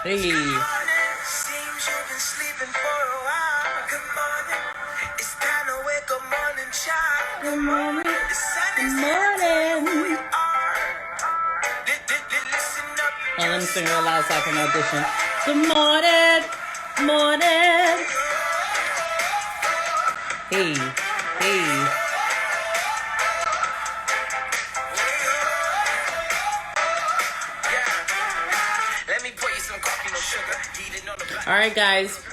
Hey. Seems you've been sleeping for a while. Good morning. It's time to wake up, morning child. Good morning. The sun Good is here to tell you who morning. you are. Listen up. Oh, let me sing real loud so I can audition. Good morning. Morning. Hey. Hey. Let me pour you some coffee, no sugar. Heated on the black. All right, guys.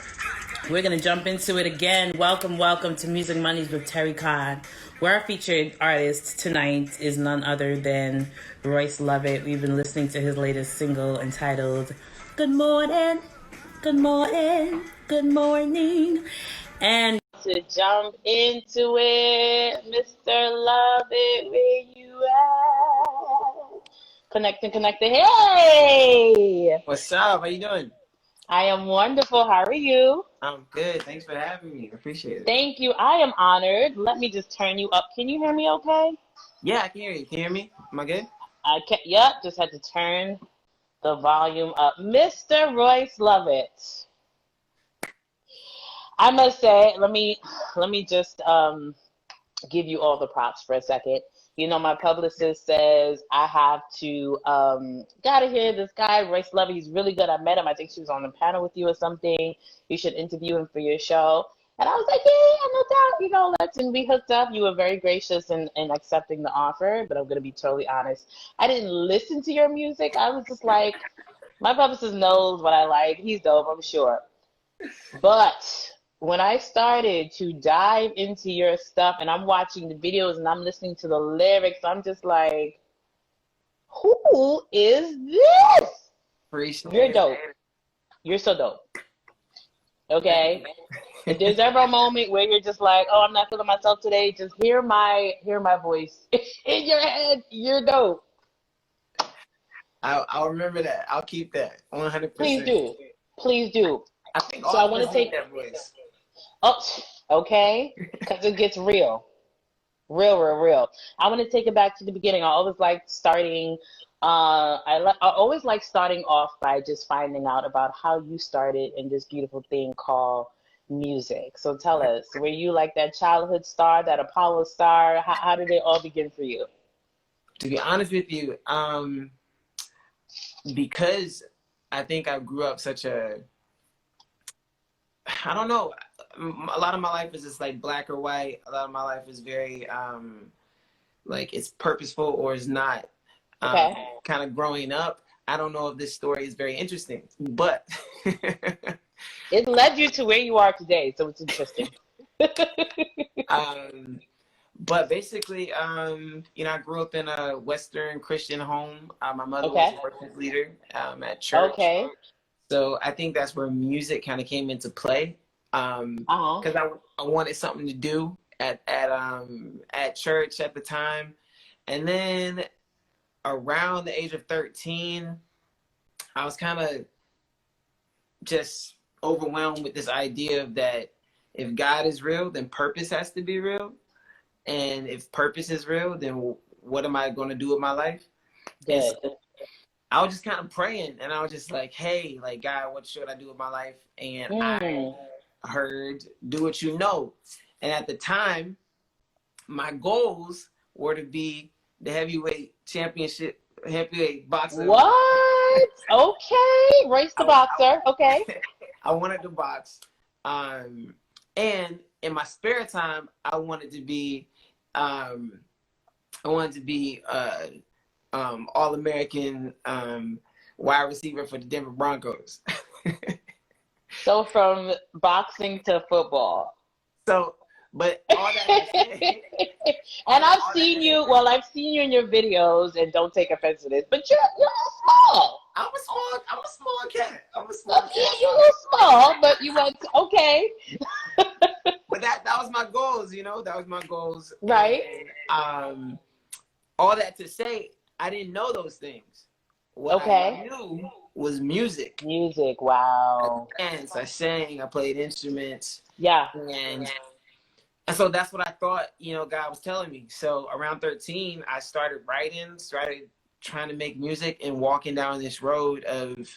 We're going to jump into it again. Welcome to Music Mondays with Terri Cann, where our featured artist tonight is none other than Royce Lovett. We've been listening to his latest single entitled Good Morning, Good Morning, Good Morning. And to jump into it, Mr. Lovett, where you at? Connecting. Hey! What's up? How you doing? I am wonderful. How are you? I'm good. Thanks for having me. Appreciate it. Thank you. I am honored. Let me just turn you up. Can you hear me okay? Yeah, I can hear you. Can you hear me? Am I good? I can Yep, just had to turn the volume up. Mr. Royce Lovett. I must say, let me just give you all the props for a second. You know, my publicist says I have to gotta hear this guy, Royce Lovett. He's really good. I met him. I think she was on a panel with you or something. You should interview him for your show. And I was like, yeah, no doubt. And we hooked up. You were very gracious in accepting the offer. But I'm gonna be totally honest. I didn't listen to your music. I was just like, my publicist knows what I like. He's dope, I'm sure. But when I started to dive into your stuff and I'm watching the videos and I'm listening to the lyrics, I'm just like, who is this? Appreciate You're it. dope. You're so dope. Okay? If there's ever a moment where you're just like, oh, I'm not feeling myself today, just hear my voice in your head. You're dope. I'll remember that. I'll keep that Please 100%. do. Please do. I think So all I of want us to need take, that voice. oh, okay? Because it gets real. Real. I want to take it back to the beginning. I always like starting. I always like starting off by just finding out about how you started in this beautiful thing called music. So tell us, were you like that childhood star, that Apollo star? How did it all begin for you? To be honest with you, because I think I grew up I don't know. A lot of my life is just like black or white. A lot of my life is very like it's purposeful or it's not. Okay. Kind of growing up, I don't know if this story is very interesting, but It led you to where you are today, so it's interesting. um, but basically, I grew up in a Western Christian home. My mother was Okay. a worship leader at church, Okay. so I think that's where music kind of came into play. Uh-huh. Because I wanted something to do at church at the time, and then around the age of 13, I was kind of just overwhelmed with this idea of that if God is real, then purpose has to be real. And if purpose is real, then what am I going to do with my life? And Good. so I was just kind of praying, and I was just like, hey, like, God, what should I do with my life? And I Mm. heard, do what you know. And at the time, my goals were to be the heavyweight boxer. What? Okay. Race the boxer. Okay. I wanted to box. And in my spare time, I wanted to be All-American wide receiver for the Denver Broncos. So from boxing to football. So, but all that to say, And I've seen you, well, I've seen you in your videos, and don't take offense to this, but you're small. I'm a small cat. Yeah, you're a little small, but you went, okay. But that was my goals, that was my goals. Right. And, all that to say, I didn't know those things. What I knew was music. Music, wow. I danced, I sang, I played instruments. Yeah. And so that's what I thought, God was telling me. So around 13, I started writing, started trying to make music and walking down this road of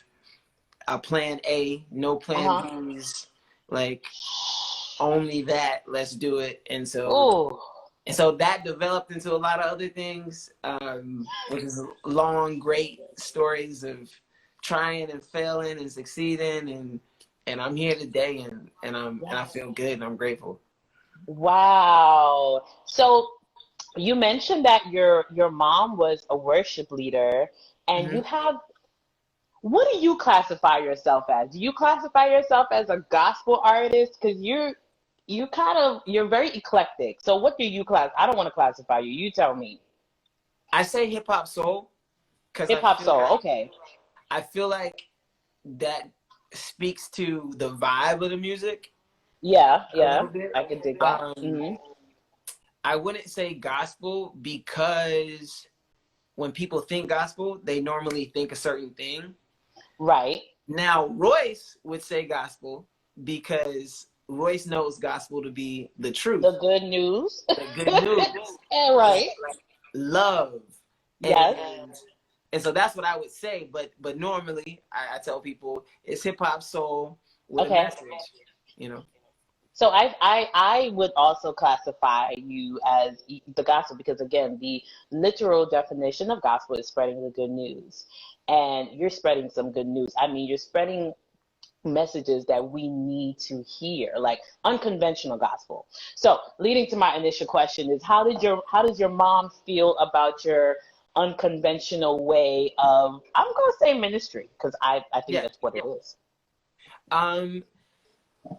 a plan A, no plan B's, like only that, let's do it. And so that developed into a lot of other things, which is long, great stories of trying and failing and succeeding, and I'm here today, and I feel good, and I'm grateful. Wow. So you mentioned that your mom was a worship leader, and you have, what do you classify yourself as? Do you classify yourself as a gospel artist? Because you're very eclectic. So what do you I don't want to classify you. You tell me. I say hip hop soul because Hip hop soul. Okay. I feel like that speaks to the vibe of the music. Yeah, I can dig that. I wouldn't say gospel because when people think gospel, they normally think a certain thing. Right. Now, Royce would say gospel because Royce knows gospel to be the truth. The good news. The good news. Yeah, right. Like love. Yes. And so that's what I would say. But normally I tell people it's hip hop soul with a message, you know. So I would also classify you as the gospel because, again, the literal definition of gospel is spreading the good news. And you're spreading some good news. I mean, you're spreading messages that we need to hear, like unconventional gospel. So leading to my initial question is, how does your mom feel about your unconventional way of, I'm going to say ministry, because I think that's what it is.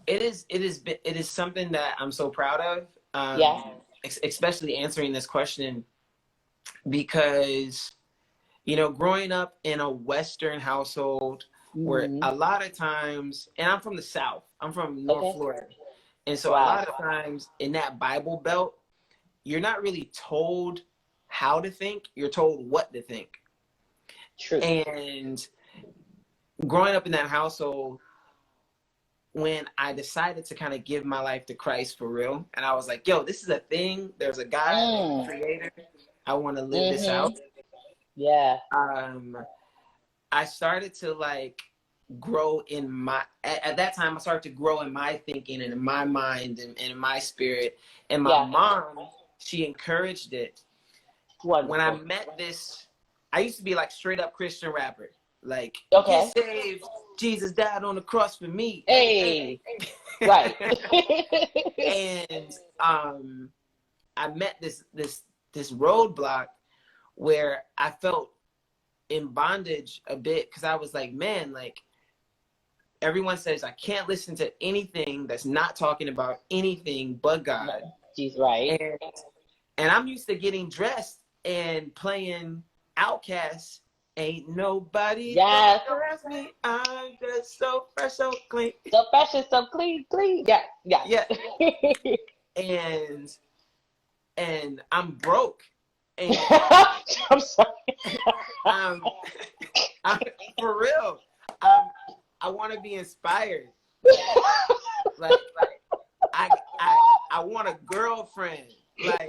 It is something that I'm so proud of. Especially answering this question because, you know, growing up in a Western household where a lot of times, and I'm from the South, I'm from North Florida. And so a lot of times in that Bible Belt, you're not really told how to think, you're told what to think. True. And growing up in that household, when I decided to kind of give my life to Christ for real, and I was like, yo, this is a thing. There's a God, creator. I want to live this out. Yeah. I started to like grow in at that time, I started to grow in my thinking and in my mind and in my spirit. And my mom, she encouraged it. Wonderful. When I met this, I used to be like straight up Christian rapper. Like, get saved. Jesus died on the cross for me. Hey. Right. And I met this roadblock where I felt in bondage a bit because I was like, man, like everyone says I can't listen to anything that's not talking about anything but God. She's right. And I'm used to getting dressed and playing Outkast. Ain't nobody ask me. I'm just so fresh, so clean. So fresh and so clean. Yeah. And I'm broke. And I'm sorry. I'm for real. I want to be inspired. Like I want a girlfriend. Like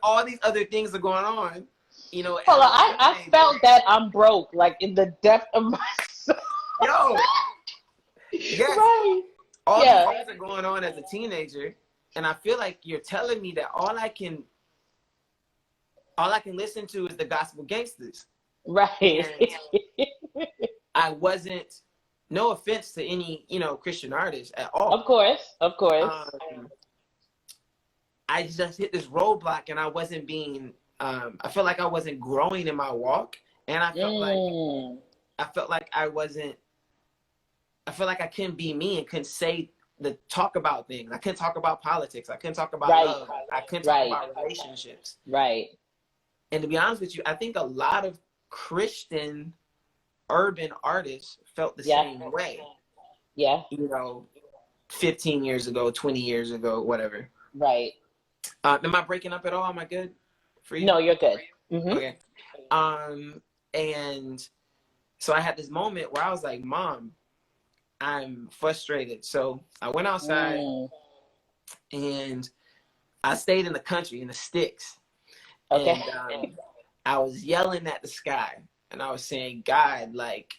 all these other things are going on. You know, hold on, I felt that I'm broke, like in the depth of my soul. Yo, yes, right. All these things are going on as a teenager, and I feel like you're telling me that all I can listen to is the gospel gangsters. Right. I wasn't. No offense to any, Christian artists at all. Of course. I just hit this roadblock, and I wasn't being. I felt like I wasn't growing in my walk, and I felt like I wasn't. I felt like I couldn't be me and couldn't talk about things. I couldn't talk about politics. I couldn't talk about love. I couldn't talk about relationships. Right. And to be honest with you, I think a lot of Christian urban artists felt the same way. Yeah. 15 years ago, 20 years ago, whatever. Right. Am I breaking up at all? Am I good for you? No, you're good. Okay. And so I had this moment where I was like, Mom, I'm frustrated. So I went outside and I stayed in the country, in the sticks. Okay. And I was yelling at the sky and I was saying, God, like,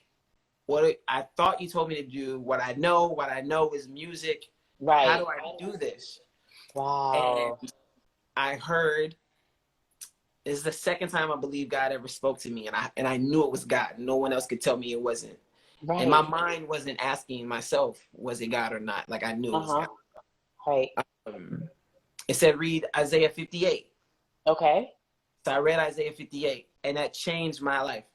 I thought you told me to do what I know is music. Right. How do I do this? Wow. And I heard, this is the second time I believe God ever spoke to me, and I knew it was God. No one else could tell me it wasn't. Right. And my mind wasn't asking myself, was it God or not? Like, I knew it was God. Right. It said, read Isaiah 58. Okay. So I read Isaiah 58, and that changed my life.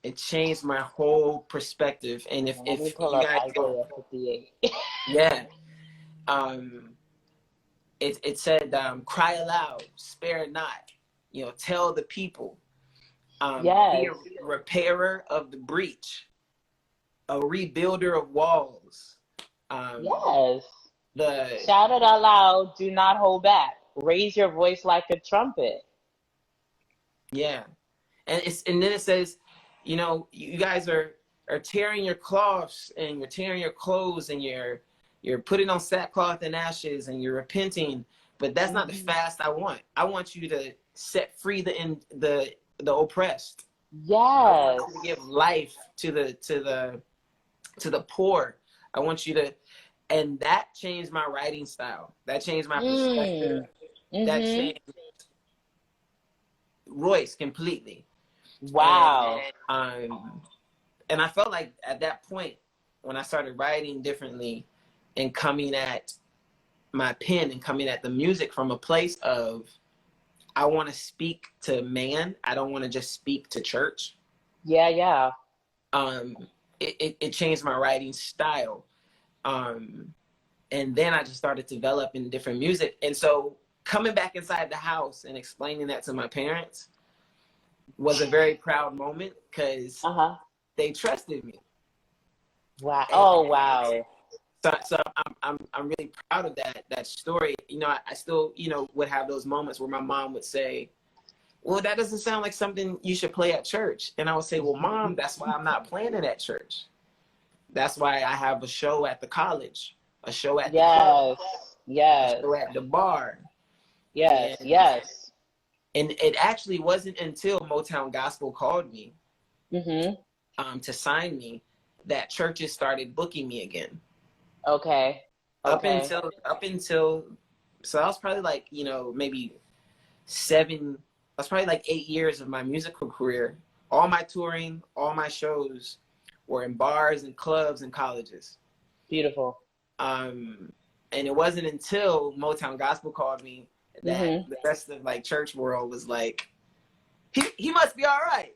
It changed my whole perspective. And if Let me you pull up guys Isaiah 58. yeah, it said, cry aloud, spare not. You know, tell the people. Yes. Be a repairer of the breach, a rebuilder of walls. Yes. The Shout it out loud. Do not hold back. Raise your voice like a trumpet. yeah, and then it says, you know, you guys are tearing your cloths and you're tearing your clothes and you're putting on sackcloth and ashes and you're repenting, but that's not the fast I want. I want you to set free the oppressed. Yes. I want you to give life to the poor. I want you to, and that changed my writing style. That changed my perspective. That changed Royce completely. Wow. And I felt like at that point, when I started writing differently and coming at my pen and coming at the music from a place of, I want to speak to man. I don't want to just speak to church. Yeah. It changed my writing style. And then I just started developing different music. And so coming back inside the house and explaining that to my parents was a very proud moment, because they trusted me. Wow. Oh, wow. So I'm really proud of that story. You know, I still, you know, would have those moments where my mom would say, well, that doesn't sound like something you should play at church. And I would say, well, Mom, that's why I'm not playing it at church. That's why I have a show at the college, a show at the club, a show at the bar. Yes. And it actually wasn't until Motown Gospel called me to sign me that churches started booking me again. Okay. Up until so I was probably like, you know, maybe 8 years of my musical career. All my touring, all my shows were in bars and clubs and colleges. Beautiful. And it wasn't until Motown Gospel called me that the rest of like church world was like, he must be all right.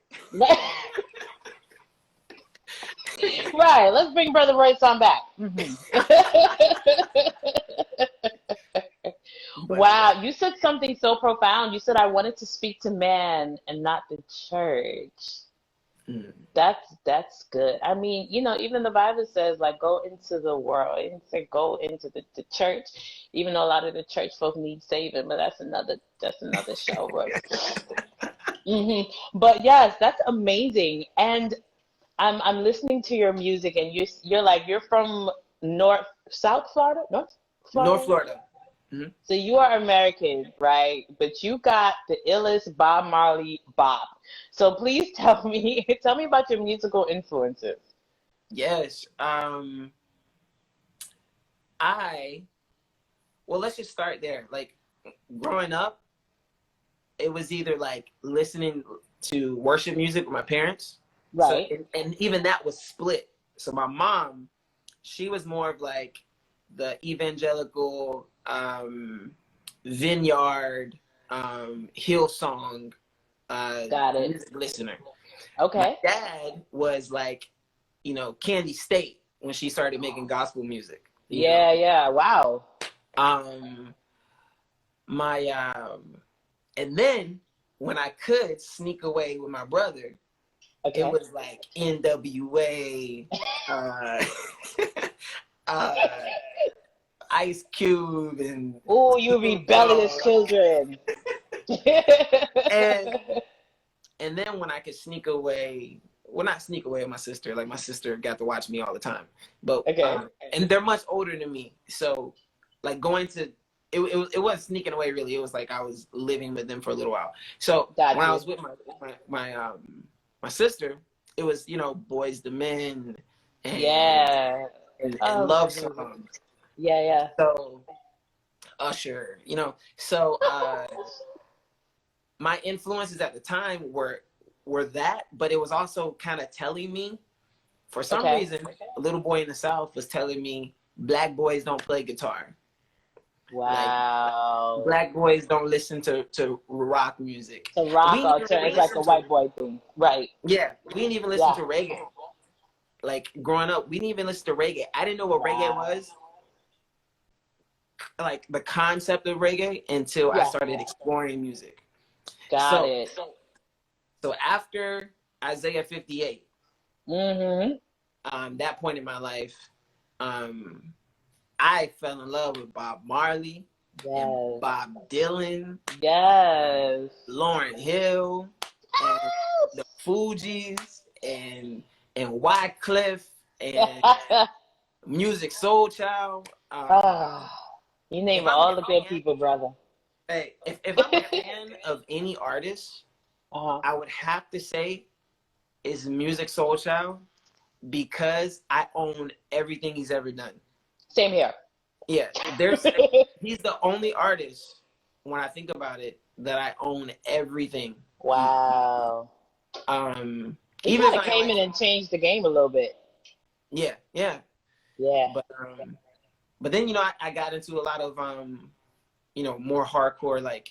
Right. Let's bring Brother Royce on back. Wow. You said something so profound. You said, I wanted to speak to man and not the church. That's good. I mean, you know, even the Bible says, like, go into the world. It didn't say go into the church, even though a lot of the church folk need saving, but that's another show, right? But yes, that's amazing. And I'm listening to your music, and you're from South Florida? North Florida. So you are American, right? But you got the illest Bob Marley bop. So please tell me about your musical influences. Yes. Let's just start there. Like, growing up, it was either like listening to worship music with my parents. Right. So, and even that was split. So my mom, she was more of like the evangelical, Vineyard, Hillsong, music listener. Okay. My dad was like, you know, Candy State when she started making gospel music. Yeah. Wow. And then when I could sneak away with my brother, it was like NWA, Ice Cube, and you rebellious children. and then when I could sneak away, well, not sneak away with my sister. Like, my sister got to watch me all the time, but and they're much older than me, so like going to it wasn't sneaking away really. It was like I was living with them for a little while. So when I was with my sister, it was, you know, Boys the Men and Yeah. and Oh, love good music. songs. Yeah, yeah. So Usher, you know, so my influences at the time were that, but it was also kind of telling me, for some Okay. reason, a little boy in the South was telling me black boys don't play guitar. Like Wow. black boys don't listen to rock music. So We rock didn't even or really it's like listen a to, white boy thing. Right. yeah, we didn't even listen Yeah. to reggae. Like growing up, we didn't even listen to reggae. I didn't know what reggae Wow. was, like the concept of reggae, until I Yeah. started exploring music. Got So it. so after Isaiah 58, Mm-hmm. that point in my life, I fell in love with Bob Marley and Yes. Bob Dylan, Yes. Lauryn Hill, and the Fugees, and Wycliffe, and Music Soul Child. Ah, you If name I'm a all the good fan, people, brother. hey, if I'm a fan of any artist, Uh-huh. I would have to say is Music Soul Child, because I own everything he's ever done. Same here. Yeah, he's the only artist, when I think about it, that I own everything. Wow. He Even if kind of I came like, in and changed the game a little bit. yeah, yeah. Yeah. But then, you know, I got into a lot of you know, more hardcore, like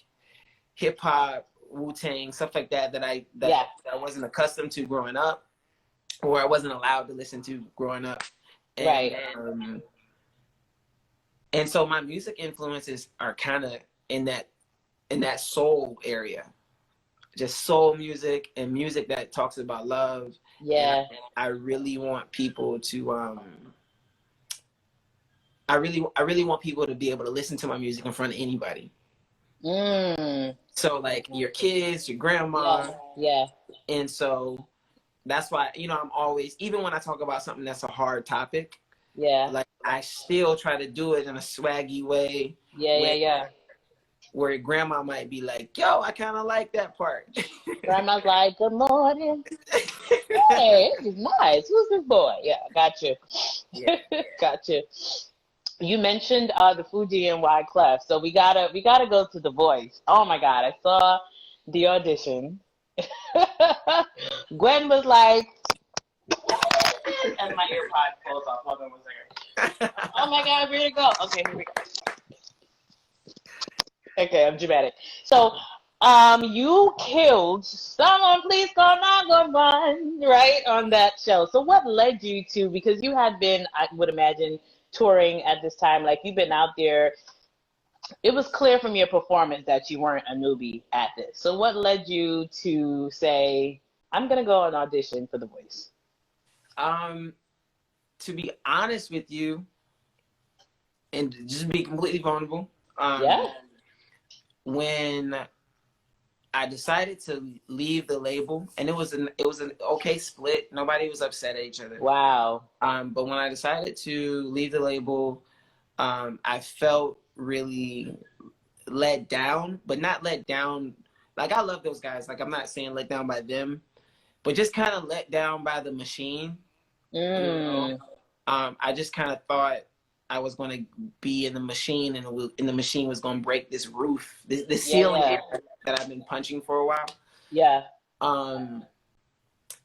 hip hop, Wu-Tang, stuff like that that I wasn't accustomed to growing up, or I wasn't allowed to listen to growing up. And, Right. And so my music influences are kind of in that soul area, just soul music and music that talks about love. Yeah. And I really want people to I really want people to be able to listen to my music in front of anybody. So like your kids, your grandma. Yeah. And so that's why, you know, I'm always, even when I talk about something that's a hard topic, Yeah. like I still try to do it in a swaggy way. Yeah. Where grandma might be like, yo, I kind of like that part. Grandma's like, good morning. Hey, this is nice. Who's this boy? Yeah, got you. Yeah. Got you. You mentioned the Fuji and Wyclef, so we gotta go to The Voice. Oh my God, I saw the audition. Gwen was like, and my earpod falls off. Hold on 1 second. Oh my God, where'd it go? Okay, here we go. Okay, I'm dramatic. So, you killed Someone Please Call 911, right, on that show. So what led you to, because you had been, I would imagine, touring at this time, like you've been out there. It was clear from your performance that you weren't a newbie at this. So what led you to say, I'm going to go and audition for The Voice? To be honest with you, and just be completely vulnerable, Yeah. when I decided to leave the label, and it was an okay split. Nobody was upset at each other. Wow. But when I decided to leave the label, I felt really let down, but not let down. Like, I love those guys. Like, I'm not saying let down by them, but just kind of let down by the machine. You know? I just kind of thought I was going to be in the machine, and the machine was going to break this roof, this ceiling area that I've been punching for a while. Yeah.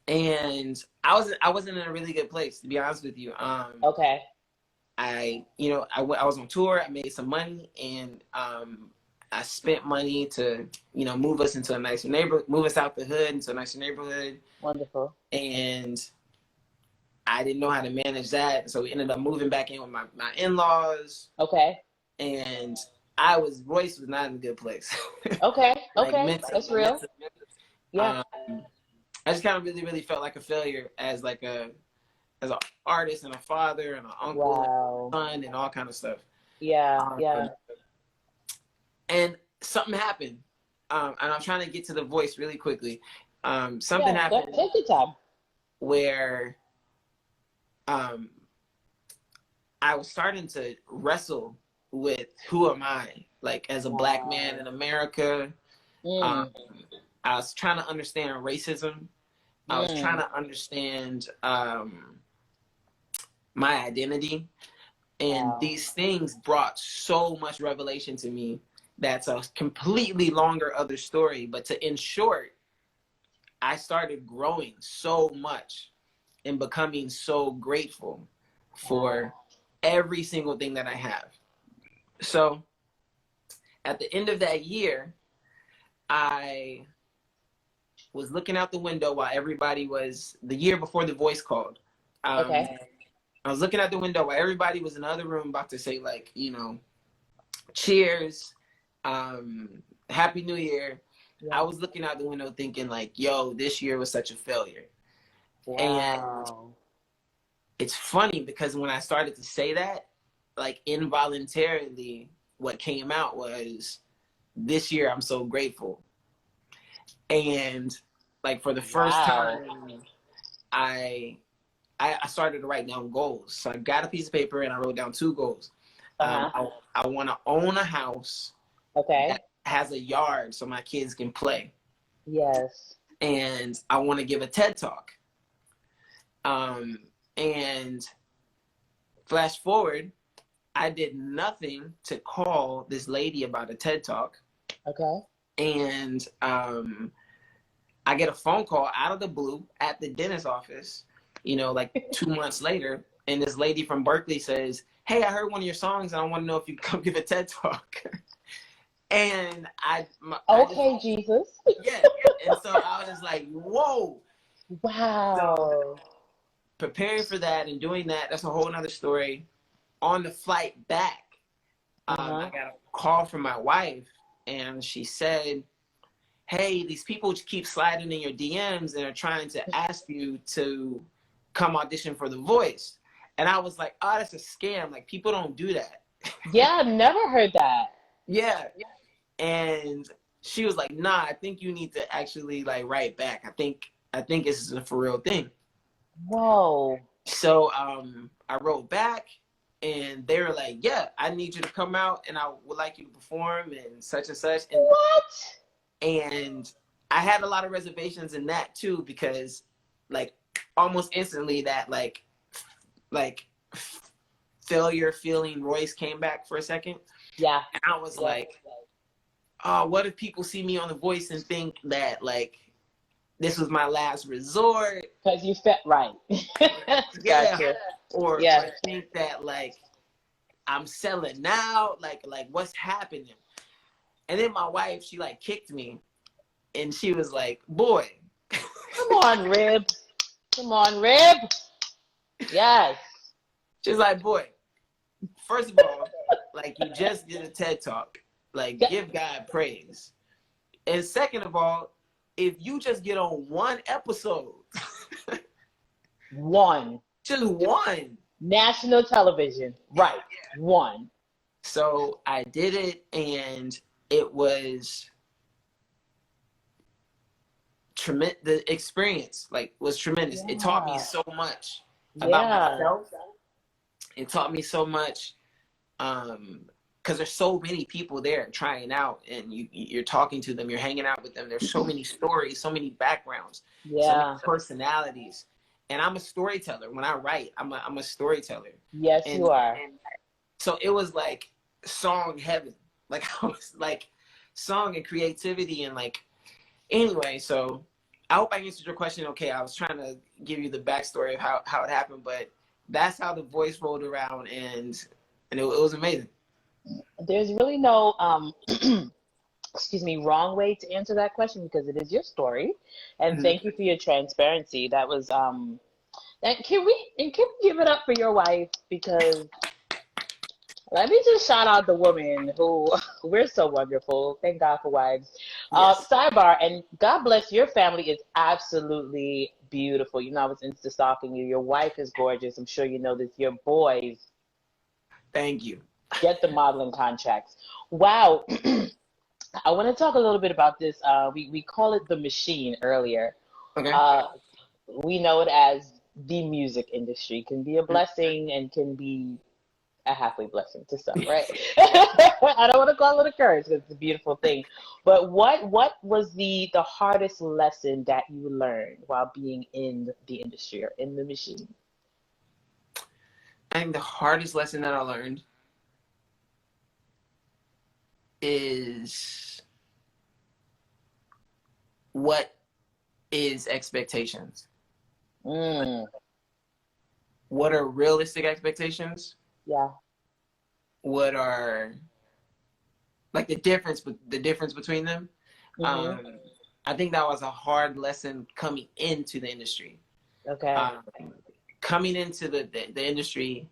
And I wasn't in a really good place, to be honest with you. Okay. I was on tour. I made some money, and I spent money to, you know, move us into a nicer neighborhood, move us out the hood into a nicer neighborhood. Wonderful. And I didn't know how to manage that, so we ended up moving back in with my in-laws. Okay. And Royce was not in a good place. Okay. Like, Okay. mentally, That's real. Yeah. I just kind of really felt like a failure as an artist and a father and an uncle and a son and all kind of stuff. Yeah. And something happened. And I'm trying to get to The Voice really quickly. Something happened. Take your time. Where I was starting to wrestle with who am I, like, as a black man in America. I was trying to understand racism, I was trying to understand my identity. And these things brought so much revelation to me. That's a completely longer other story. But in short, I started growing so much and becoming so grateful for every single thing that I have. So at the end of that year, I was looking out the window while everybody was, the year before The Voice called. I was looking out the window while everybody was in the other room about to say, like, you know, cheers, Happy New Year. Yeah. I was looking out the window thinking, like, yo, this year was such a failure. Wow. And it's funny because when I started to say that, like, involuntarily, what came out was, this year I'm so grateful. And, like, for the first time, I started to write down goals. So I got a piece of paper and I wrote down 2 goals. I want to own a house that has a yard so my kids can play. Yes. And I want to give a TED Talk. And flash forward, I did nothing to call this lady about a TED Talk. Okay. And I get a phone call out of the blue at the dentist's office, you know, like 2 months later, and this lady from Berkeley says, hey, I heard one of your songs and I want to know if you can come give a TED Talk. And Jesus. Yeah. And so I was just like, whoa. Wow. So preparing for that and doing that, that's a whole nother story. On the flight back, I got a call from my wife and she said, hey, these people keep sliding in your DMs and are trying to ask you to come audition for The Voice. And I was like, oh, that's a scam. Like, people don't do that. Yeah, I've never heard that. Yeah. And she was like, nah, I think you need to actually, like, write back. I think this is a for real thing. Whoa. So I wrote back and they were like, yeah, I need you to come out and I would like you to perform and such and such. And what? And I had a lot of reservations in that too, because like almost instantly that like failure feeling Royce came back for a second. Yeah. And I was like, oh, what if people see me on The Voice and think that like this was my last resort? Because you felt right. Gotcha. Or think that like I'm selling out, like what's happening? And then my wife, she like kicked me and she was like, boy. Come on, Rib. Come on, Rib. Yes. She's like, boy, first of all, like you just did a TED Talk. Like, give God praise. And second of all, if you just get on one episode. Just one. National television. Right. Yeah. One. So I did it and it was tremendous. The experience was tremendous. Yeah. It taught me so much about myself. It taught me so much because there's so many people there trying out and you're talking to them, you're hanging out with them. There's so many stories, so many backgrounds, so many personalities. And I'm a storyteller. When I write, I'm a storyteller. Yes, you are. And so it was like song heaven. Like I was like song and creativity and like, anyway, so I hope I answered your question. Okay, I was trying to give you the backstory of how it happened, but that's how The Voice rolled around and it was amazing. There's really no, wrong way to answer that question because it is your story. And thank you for your transparency. That was, and can we give it up for your wife? Because let me just shout out the woman who, we're so wonderful. Thank God for wives. Yes. Sidebar, and God bless your family is absolutely beautiful. You know, I was Insta stalking you. Your wife is gorgeous. I'm sure you know this. Your boys. Thank you. Get the modeling contracts. Wow. I want to talk a little bit about this. We call it the machine earlier. Okay. We know it as the music industry. Can be a blessing and can be a halfway blessing to some, right? I don't want to call it a curse because it's a beautiful thing. But what was the hardest lesson that you learned while being in the industry or in the machine? I think the hardest lesson that I learned is what is expectations. Mm, What are realistic expectations? yeah. What are like the difference between them? Hmm. I think that was a hard lesson coming into the industry. Okay. Um, Coming into the industry,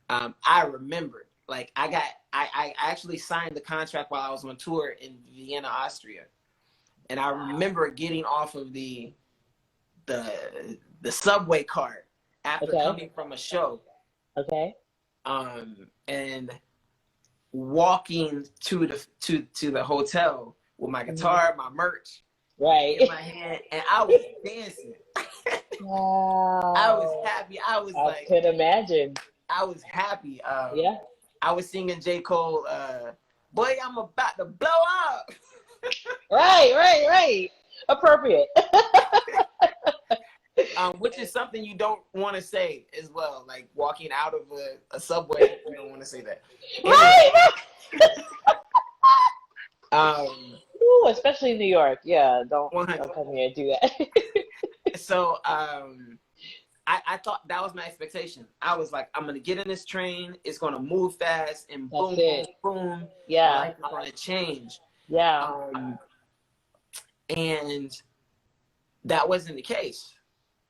I remembered like I actually signed the contract while I was on tour in Vienna, Austria, and I remember getting off of the subway cart after Okay. coming from a show, Okay. and walking to the hotel with my Hmm. guitar, my merch Right. in my hand, and I was dancing. I was Wow. happy. I was I like, could imagine. I was happy. Yeah. I was singing J. Cole, "Boy, I'm about to blow up," Right. Right. Right. Appropriate. which is something you don't want to say as well. Like walking out of a subway, you don't want to say that. Anyway, Right. um, Ooh, especially in New York. Yeah. Don't 100. come here and do that. So I thought that was my expectation. I was like, I'm gonna get in this train. It's gonna move fast, and That's boom, boom, it. boom. My Yeah. life is gonna change. Yeah. And that wasn't the case.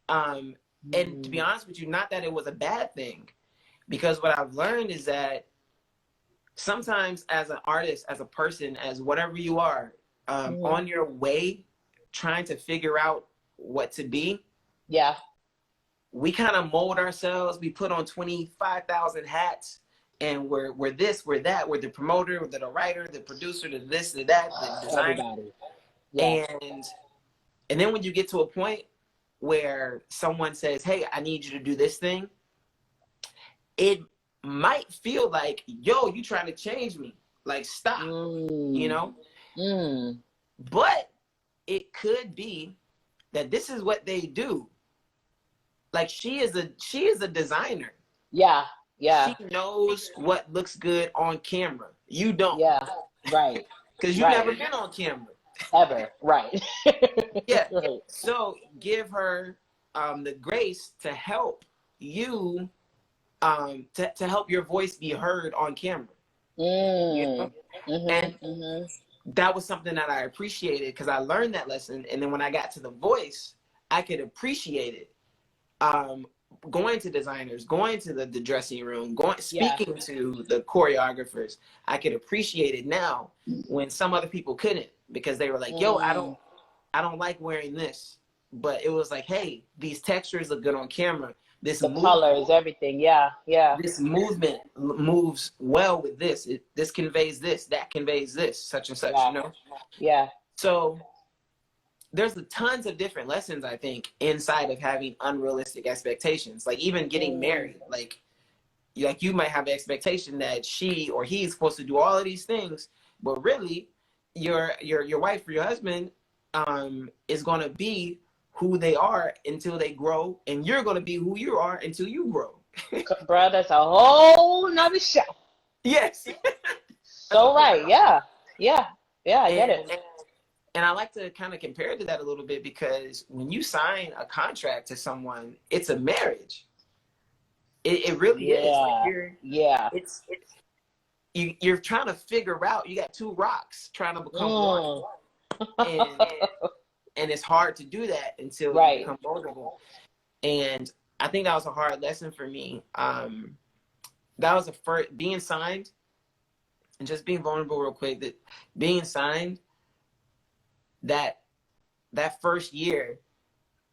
And to be Mm. honest with you, not that it was a bad thing, because what I've learned is that sometimes as an artist, as a person, as whatever you are, Mhm. on your way, trying to figure out what to be, Yeah. we kind of mold ourselves. We put on 25,000 hats, and we're this, we're that, we're the promoter, we're the writer, the producer, the this, the that, the designer. Everybody. Yes. And then when you get to a point where someone says, "Hey, I need you to do this thing," it might feel like, "Yo, you trying to change me? Like, stop," you Mm. know? Mm. But it could be that this is what they do. Like she is a designer. Yeah. Yeah. She knows what looks good on camera. You don't, Yeah. Right. because you've never Right. been on camera. Ever. Right. Yeah. Right. So give her the grace to help you, to help your voice be heard on camera. You Mm. know? And Mhm. Mhm. that was something that I appreciated because I learned that lesson. And then when I got to the voice, I could appreciate it. Going to designers, going to the dressing room, Yeah. speaking to the choreographers, I could appreciate it now when some other people couldn't, because they were like, "Yo, Mm. I don't like wearing this," but it was like, "Hey, these textures look good on camera. This The movement, colors, everything. Yeah. Yeah. this movement moves well with this. This conveys this, that conveys this, such and such." Yeah. You know, Yeah. so there's tons of different lessons, I think, inside of having unrealistic expectations. Like even getting Mm. married, like you might have the expectation that she or he's supposed to do all of these things, but really your wife or your husband is going to be who they are until they grow, and you're going to be who you are until you grow. Bro, that's a whole nother show. Yes. So right. Yeah. Yeah. Yeah. I get and, it. and I like to kind of compare it to that a little bit, because when you sign a contract to someone, it's a marriage. It really is. Like Yeah. Yeah. you're trying to figure out. You got two rocks trying to become one, Mm. and it's hard to do that until you Right. become vulnerable. And I think that was a hard lesson for me. That was the first, being signed, and just being vulnerable real quick. That being signed, that first year,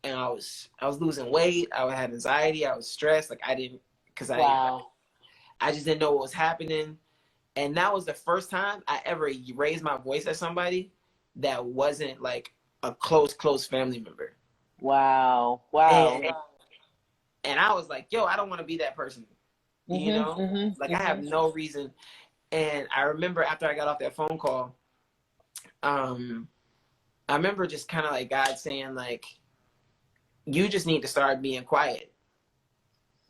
and I was losing weight. I had anxiety. I was stressed. Like I didn't, because Wow. I just didn't know what was happening. And that was the first time I ever raised my voice at somebody that wasn't like a close family member. Wow. Wow. And I was like, "Yo, I don't want to be that person." you know? Like, I have Mm-hmm. no reason. And I remember after I got off that phone call, I remember just kind of like God saying, like, you just need to start being quiet.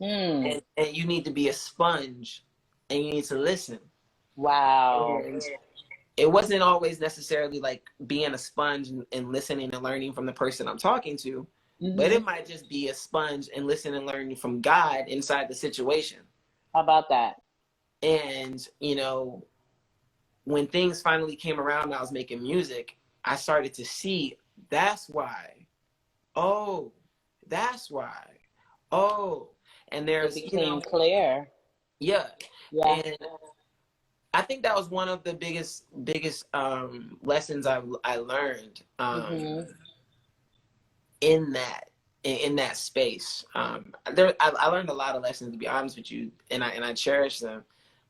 Mm. And you need to be a sponge, and you need to listen. Wow. And it wasn't always necessarily like being a sponge and listening and learning from the person I'm talking to, but Mm-hmm. it might just be a sponge and listening and learning from God inside the situation. How about that? And, you know, when things finally came around and I was making music, I started to see that's why. Oh, that's why. Oh, and It there's, you became know, clear. yeah. Yeah. And I think that was one of the biggest lessons I learned Mm-hmm. in that space. I learned a lot of lessons, to be honest with you, and I cherish them.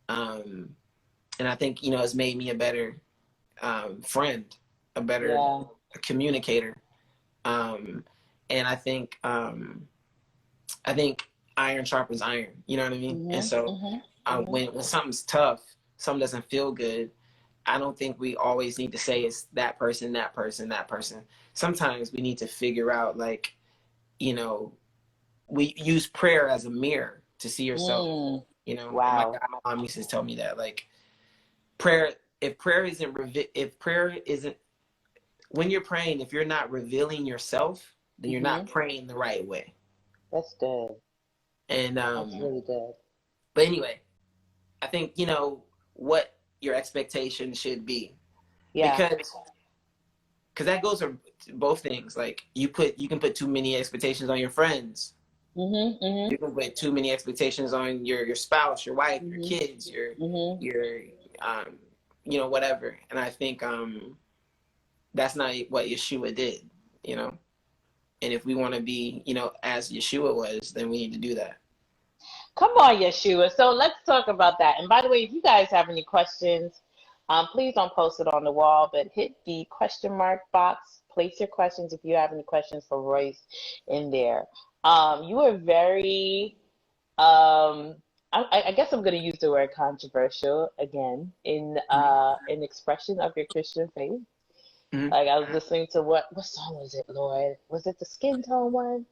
And I think, you know, it's made me a better friend, a better Yeah. communicator. And I think iron sharpens iron. You know what I mean? And Mm-hmm. so Mm-hmm. Mm-hmm. when something's tough, something doesn't feel good, I don't think we always need to say it's that person, that person, that person. Sometimes we need to figure out, like, you know, we use prayer as a mirror to see yourself. Mm. You know, my Wow. mom used to tell me that, like, prayer. If prayer isn't when you're praying, if you're not revealing yourself, then you're Mm-hmm. not praying the right way. That's good. And That's really good. but anyway, I think, you know, what your expectation should be, Yeah. because that goes for both things. Like, you can put too many expectations on your friends. Mm-hmm. Mm-hmm. You can put too many expectations on your spouse, your wife, your Mm-hmm. kids, Mm-hmm. your you know, whatever. And I think that's not what Yeshua did, you know. And if we want to be, you know, as Yeshua was, then we need to do that. Come on, Yeshua. So let's talk about that. And by the way, if you guys have any questions, please don't post it on the wall, but hit the question mark box. Place your questions if you have any questions for Royce in there. You are very, I guess I'm going to use the word controversial again in expression of your Christian faith. Mm-hmm. Like, I was listening to what song was it, Lord? Was it the skin tone one?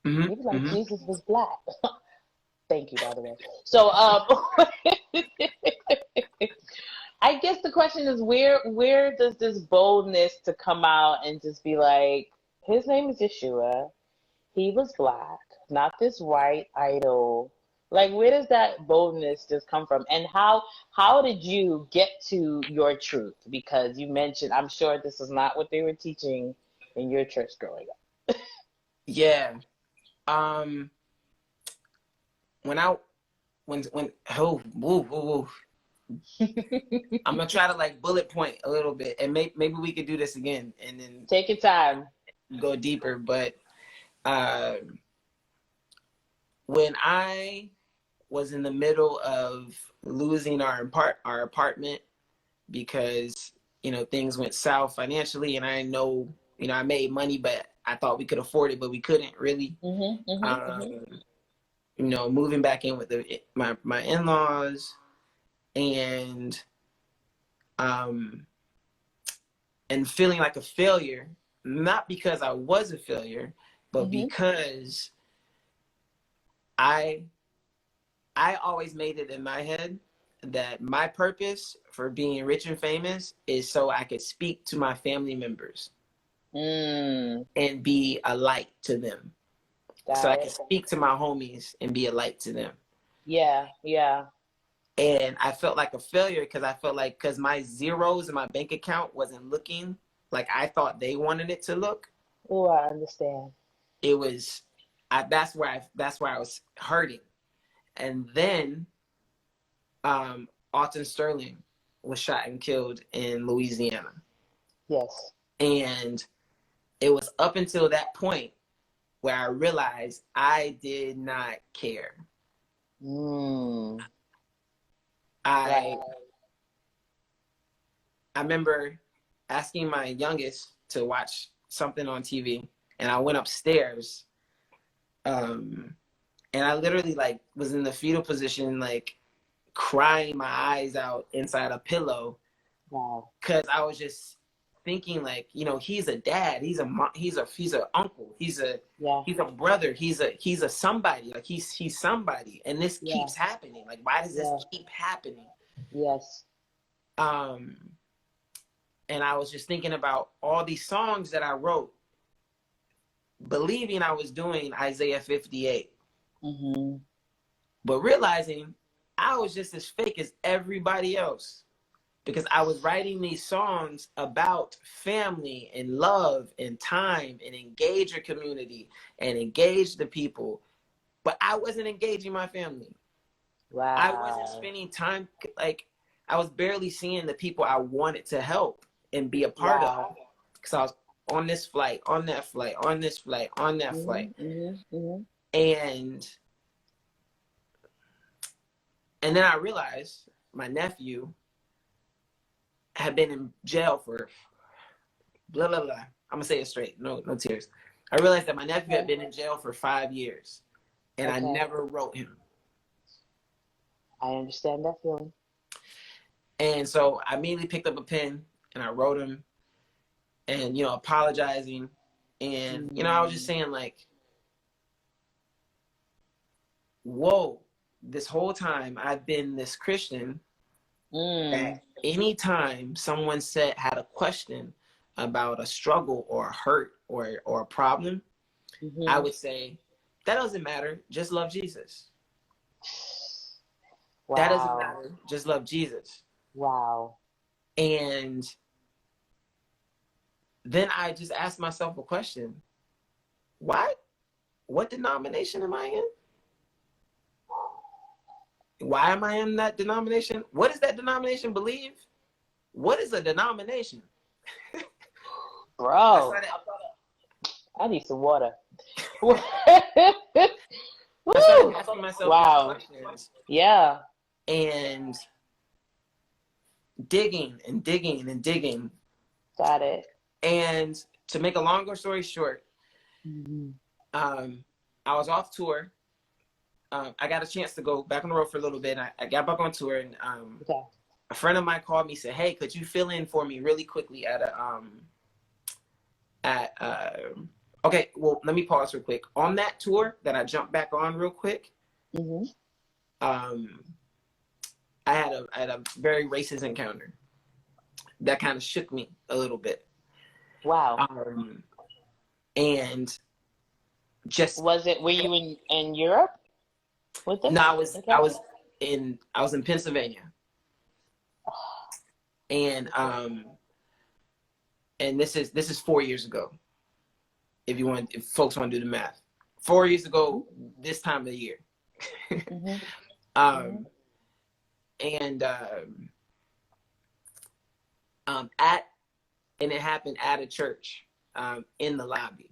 Mm-hmm. He was like, Mm-hmm. Jesus was black. Thank you, by the way. So, I guess the question is, where does this boldness to come out and just be like, his name is Yeshua. He was black, not this white idol. Like, where does that boldness just come from? And how did you get to your truth? Because you mentioned, I'm sure this is not what they were teaching in your church growing up. Yeah. Um. When I when oh woo, woo, woo. I'm gonna try to, like, bullet point a little bit, and maybe we could do this again and then Take your time. go deeper. But uh, when I was in the middle of losing our apartment, because, you know, things went south financially, and I know, you know, I made money, but I thought we could afford it, but we couldn't really. Mhm. Mhm. Mhm. Um, you know, moving back in with my in-laws, and um, and feeling like a failure, not because I was a failure, but Mhm. because I I always made it in my head that my purpose for being rich and famous is so I could speak to my family members Mm. and be a light to them. So Got I it. could speak to my homies and be a light to them. Yeah. Yeah. And I felt like a failure because I felt like, because my zeros in my bank account wasn't looking like I thought they wanted it to look. Oh, I understand. It was, that's where I was hurting. And then Alton Sterling was shot and killed in Louisiana. Yes. And it was up until that point where I realized I did not care. Mm. I Right. I remember asking my youngest to watch something on TV, and I went upstairs, um, And I literally like was in the fetal position, like crying my eyes out inside a pillow. Wow. Cause I was just thinking like, you know, he's a dad, he's a uncle, he's a Yeah. brother, he's a somebody, like he's somebody, and this Yeah. keeps happening. Like, why does this keep happening? Yes. And I was just thinking about all these songs that I wrote, believing I was doing Isaiah 58, but realizing I was just as fake as everybody else, because I was writing these songs about family and love and time and engage your community and engage the people, but I wasn't engaging my family. Wow. I wasn't spending time, like I was barely seeing the people I wanted to help and be a part of, because I was on this flight, on that flight, on this flight, on that flight. And then I realized my nephew had been in jail for blah, blah, blah. I'm going to say it straight. No tears. I realized that my nephew had been in jail for 5 years, and I never wrote him. I understand that feeling. And so I immediately picked up a pen and I wrote him, and, you know, apologizing. And, you know, I was just saying like, whoa, this whole time I've been this Christian that anytime someone had a question about a struggle or a hurt or a problem, I would say, that doesn't matter, just love Jesus. Wow. That doesn't matter, just love Jesus. Wow. And then I just asked myself a question. What denomination am I in? Why am I in that denomination? What does that denomination believe? What is a denomination? Bro, I need some water. I started asking myself questions. Yeah. And digging and digging and digging. Got it. And to make a longer story short, I was off tour. I got a chance to go back on the road for a little bit. I got back on tour, and a friend of mine called me, said, "Hey, could you fill in for me really quickly okay, well, let me pause real quick. On that tour that I jumped back on real quick, I had a very racist encounter that kind of shook me a little bit. Wow. And just were you in Europe with them? No, I was in Pennsylvania. And this is 4 years ago. If folks want to do the math. 4 years ago this time of the year. And it happened at a church, in the lobby.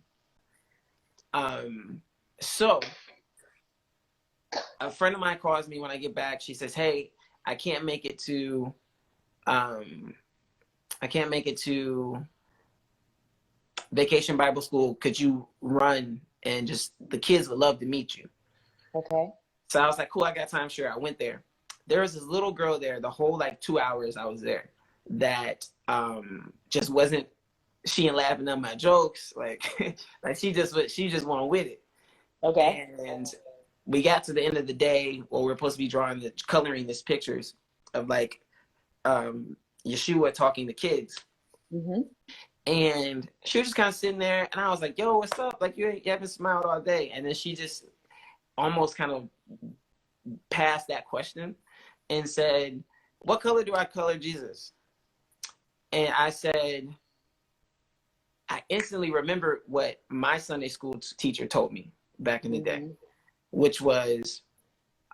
So a friend of mine calls me when I get back. She says, "Hey, I can't make it to Vacation Bible School. Could you run, and just the kids would love to meet you?" Okay. So I was like, cool, I got time. Sure. I went there. There was this little girl there the whole 2 hours I was there that just wasn't, she ain't laughing at my jokes. Like she just went with it. Okay. And we got to the end of the day where we're supposed to be coloring these pictures of Yeshua talking to kids. And she was just kind of sitting there, and I was like, "Yo, what's up? Like, you haven't smiled all day." And then she just almost kind of passed that question and said, "What color do I color Jesus?" And I said, I instantly remembered what my Sunday school teacher told me back in the day, which was,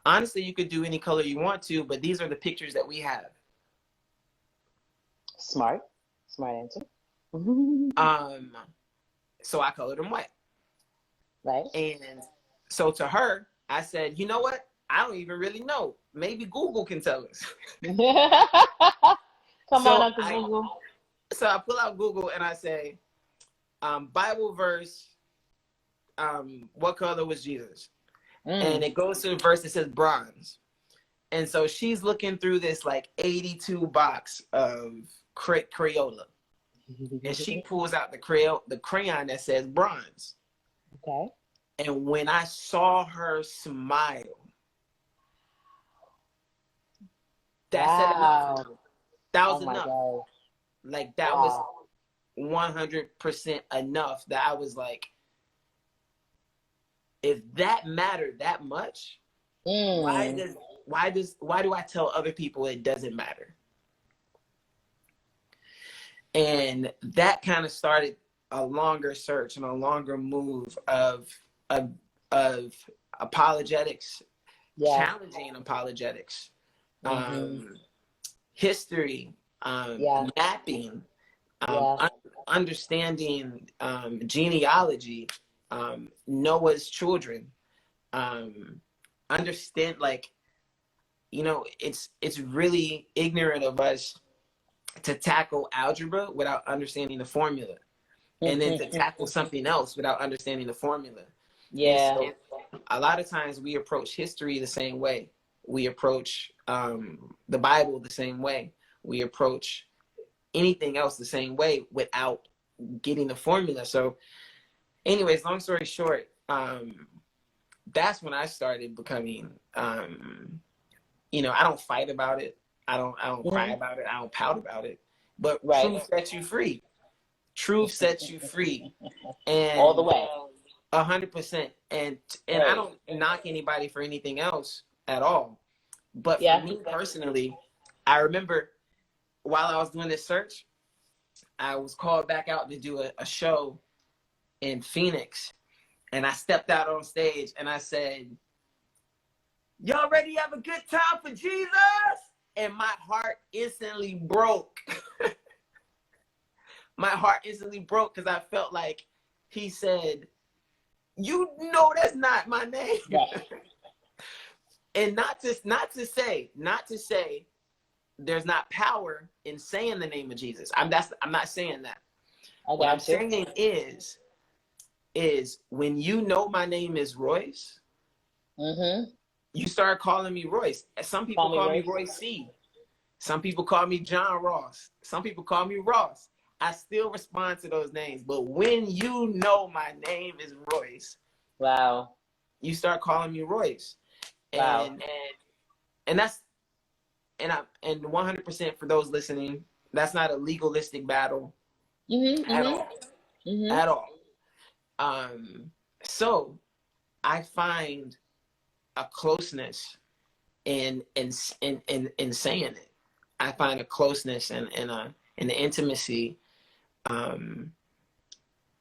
honestly, you could do any color you want to, but these are the pictures that we have. Smart answer. So I colored them white. Right. And so to her, I said, "You know what? I don't even really know. Maybe Google can tell us." Come on, Uncle Google. So I pull out Google and I say, Bible verse, what color was Jesus? And it goes to the verse that says bronze. And so she's looking through this like 82 box of Crayola. And she pulls out the crayon that says bronze. Okay. And when I saw her smile, that said enough. That was enough. God. Like that was 100% enough that I was like, if that mattered that much, why do I tell other people it doesn't matter? And that kind of started a longer search and a longer move of apologetics, challenging apologetics, history, mapping, understanding genealogy, Noah's children, understand, like, you know, it's really ignorant of us to tackle algebra without understanding the formula, and then to tackle something else without understanding the formula. Yeah. So a lot of times we approach history the same way. We approach the Bible the same way. We approach anything else the same way without getting the formula. So anyways, long story short, that's when I started becoming, you know, I don't fight about it. I don't cry about it. I don't pout about it. But truth sets you free. Truth sets you free. And all the way. 100%. And I don't knock anybody for anything else at all. But for me personally, I remember while I was doing this search, I was called back out to do a show in Phoenix. And I stepped out on stage and I said, y'all ready to have a good time for Jesus? And my heart instantly broke. My heart instantly broke because I felt like he said, you know that's not my name. And not to say there's not power in saying the name of Jesus. I'm not saying that. What I'm saying is when you know my name is Royce, you start calling me Royce. Some people call me Royce C. Some people call me John Ross. Some people call me Ross. I still respond to those names. But when you know my name is Royce, you start calling me Royce. And that's, and 100% for those listening, that's not a legalistic battle at all. At all. So I find a closeness in saying it. I find a closeness and an intimacy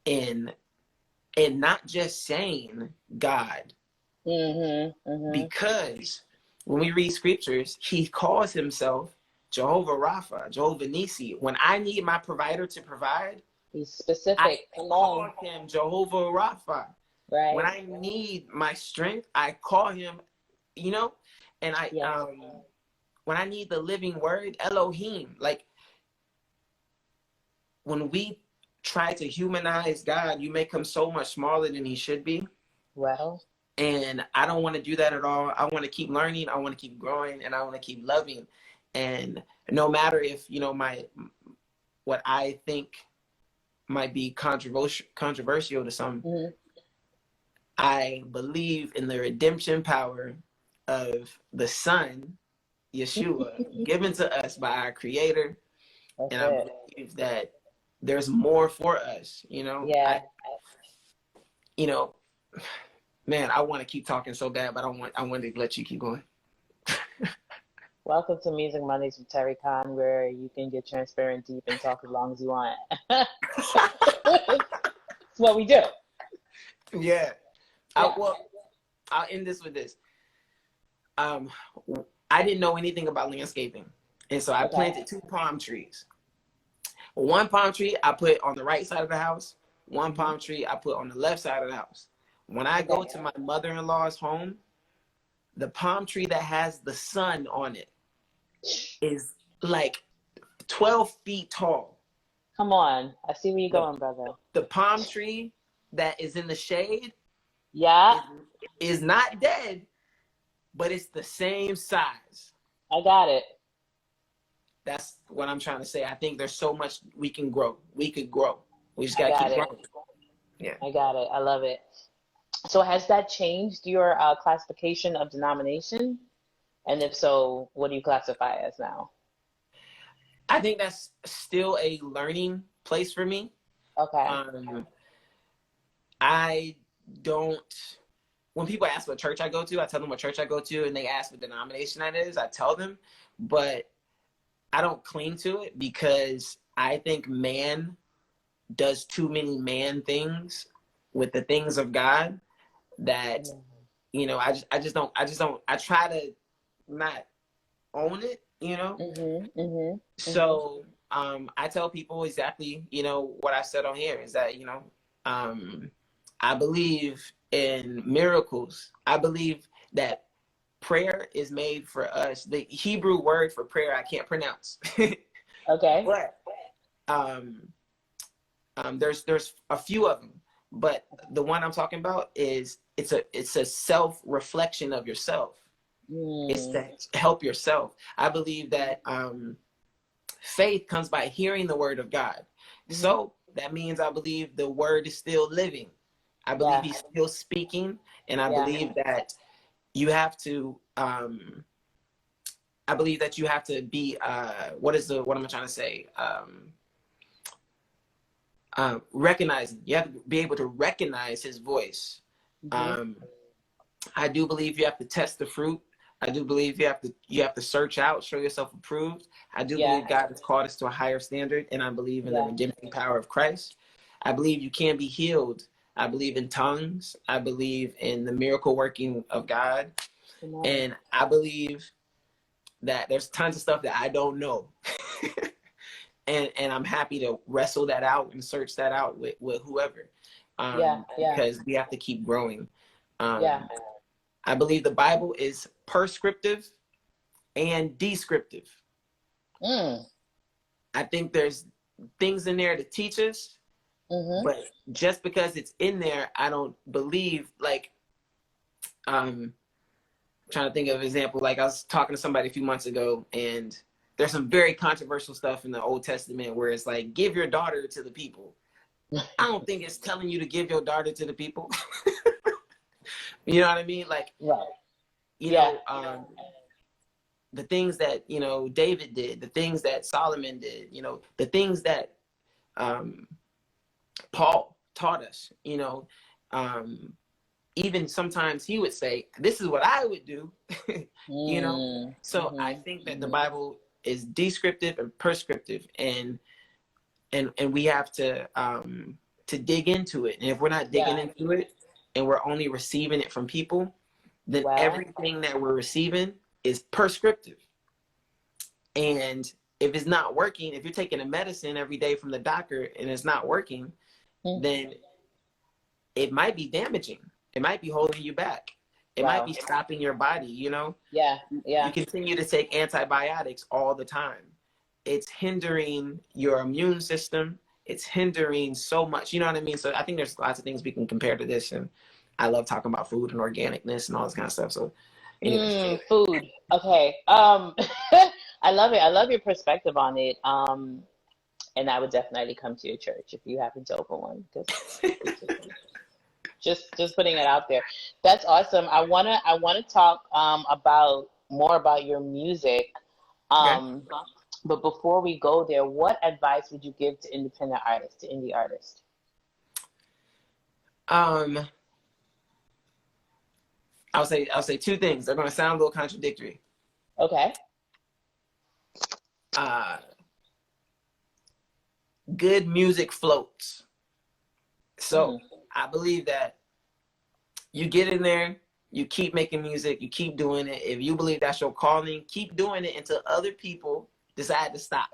in not just saying God, because when we read scriptures, he calls himself Jehovah Rapha, Jehovah Nisi. When I need my provider to provide, he's specific. I call him Jehovah Rapha. Right. When I need my strength, I call him, you know, and when I need the living word, Elohim. Like, when we try to humanize God, you make him so much smaller than he should be. Well, and I don't want to do that at all. I want to keep learning. I want to keep growing, and I want to keep loving. And no matter if, you know, what I think might be controversial to some, I believe in the redemption power of the Son, Yeshua, given to us by our Creator. And I believe that there's more for us, you know? Yeah. You know, man, I want to keep talking so bad, but I want to let you keep going. Welcome to Music Mondays with Terri Cann, where you can get transparent, deep, and talk as long as you want. It's what we do. Yeah. I'll end this with this. I didn't know anything about landscaping. And so I planted 2 palm trees. One palm tree I put on the right side of the house. One palm tree I put on the left side of the house. When I go to my mother-in-law's home, the palm tree that has the sun on it is like 12 feet tall. Come on. I see where you're going, brother. The palm tree that is in the shade Yeah, is not dead, but it's the same size. I got it. That's what I'm trying to say. I think there's so much we can grow. We could grow. We just I gotta got keep it. growing. Yeah. I got it. I love it. So has that changed your classification of denomination? And if so, what do you classify as now? I think that's still a learning place for me. Okay. I don't, when people ask what church I go to, I tell them what church I go to, and they ask what denomination that is, I tell them, but I don't cling to it because I think man does too many man things with the things of God that, you know, I try to not own it, you know? So I tell people exactly, you know, what I said on here is that, you know, I believe in miracles. I believe that prayer is made for us. The Hebrew word for prayer I can't pronounce. Okay. But there's a few of them. But the one I'm talking about is it's a self-reflection of yourself. It's to help yourself. I believe that faith comes by hearing the word of God. So that means I believe the word is still living. I believe he's still speaking, and I believe that you have to I believe that you have to be what am I trying to say? Recognizing. You have to be able to recognize his voice. I do believe you have to test the fruit. I do believe you have to search out, show yourself approved. I do believe God has called us to a higher standard, and I believe in the redempting power of Christ. I believe you can be healed. I believe in tongues. I believe in the miracle working of God. And I believe that there's tons of stuff that I don't know. and I'm happy to wrestle that out and search that out with whoever. Because we have to keep growing. I believe the Bible is prescriptive and descriptive. I think there's things in there to teach us, but just because it's in there, I don't believe, like, trying to think of an example. Like, I was talking to somebody a few months ago, and there's some very controversial stuff in the Old Testament where it's like, give your daughter to the people. I don't think it's telling you to give your daughter to the people. You know what I mean? Like, you know, the things that, you know, David did, the things that Solomon did, you know, the things that Paul taught us, you know, even sometimes he would say, this is what I would do, you know? So I think that the Bible is descriptive and prescriptive, and we have to dig into it. And if we're not digging into it and we're only receiving it from people, then everything that we're receiving is prescriptive. And if it's not working, if you're taking a medicine every day from the doctor and it's not working, then it might be damaging. It might be holding you back. It might be stopping your body, you know? You continue to take antibiotics all the time. It's hindering your immune system. It's hindering so much, you know what I mean? So I think there's lots of things we can compare to this. And I love talking about food and organicness and all this kind of stuff. So anyway. Food. Okay. I love it. I love your perspective on it. And I would definitely come to your church if you happen to open one. Just putting it out there. That's awesome. I wanna talk about more about your music. But before we go there, what advice would you give to independent artists, to indie artists? I'll say two things. They're going to sound a little contradictory. Okay. Good music floats. So I believe that you get in there, you keep making music, you keep doing it. If you believe that's your calling, keep doing it until other people decide to stop.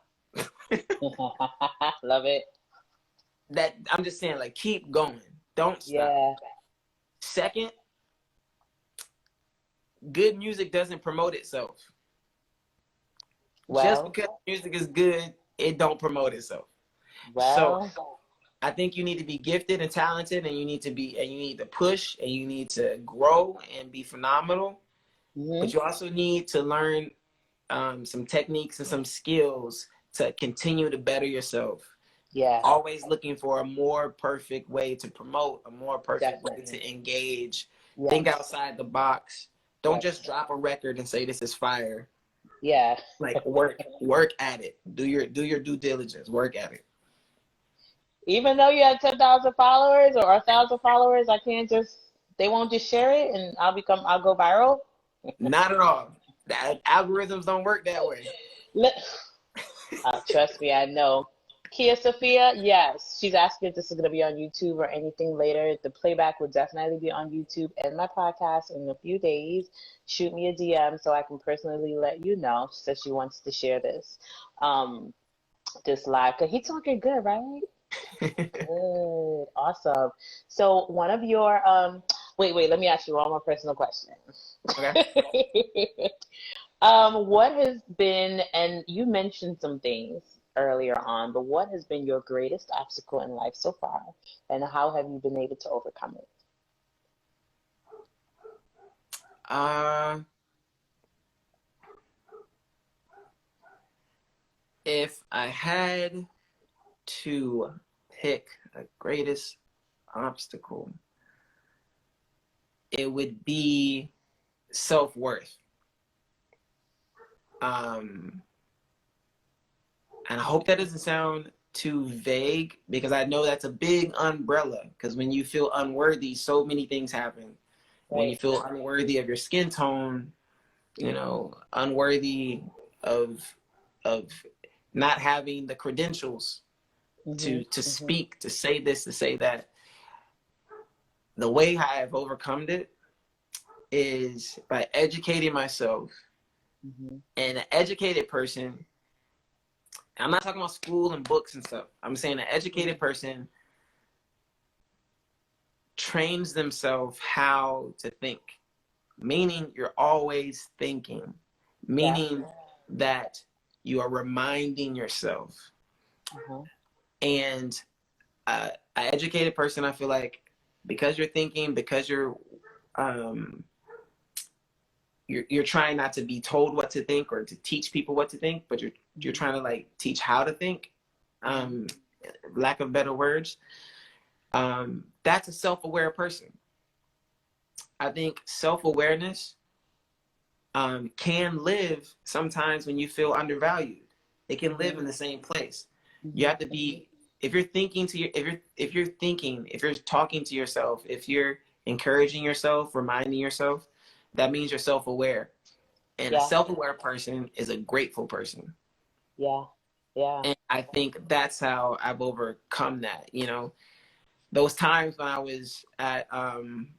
Love it. That I'm just saying, like, keep going. Don't stop. Second, good music doesn't promote itself. Just because music is good, it don't promote itself. So I think you need to be gifted and talented, and you need to push, and you need to grow and be phenomenal. But you also need to learn some techniques and some skills to continue to better yourself. Yeah. Always looking for a more perfect way to promote, a more perfect way Definitely. to engage. Yes. Think outside the box. Don't Yes. just drop a record and say this is fire. Yeah. Like work at it. Do your due diligence. Work at it. Even though you have 10,000 followers or 1,000 followers, I can't just, they won't just share it and I'll go viral. Not at all. The algorithms don't work that way. Trust me, I know. Kia Sophia, yes, she's asking if this is going to be on YouTube or anything later. The playback will definitely be on YouTube and my podcast in a few days. Shoot me a DM so I can personally let you know. She says she wants to share this live. Cause he's talking good, right? Good, awesome. So one of your wait, let me ask you one more personal question. Okay. What has been, and you mentioned some things earlier on, but what has been your greatest obstacle in life so far, and how have you been able to overcome it? If I had to pick a greatest obstacle, it would be self-worth. And I hope that doesn't sound too vague, because I know that's a big umbrella, because when you feel unworthy, so many things happen. Right. When you feel unworthy of your skin tone, unworthy of not having the credentials to speak, to say this, to say that. The way I've overcome it is by educating myself. And an educated person, I'm not talking about school and books and stuff. I'm saying an educated person trains themselves how to think, meaning you're always thinking, meaning that you are reminding yourself. And an educated person, I feel like, because you're thinking, because you're trying not to be told what to think or to teach people what to think, but you're trying to like teach how to think, lack of better words. That's a self-aware person. I think self-awareness can live sometimes when you feel undervalued. It can live in the same place. You have to be, if you're talking to yourself, if you're encouraging yourself, reminding yourself, that means you're self-aware. And a self-aware person is a grateful person. Yeah. And I think that's how I've overcome that. Those times when I was at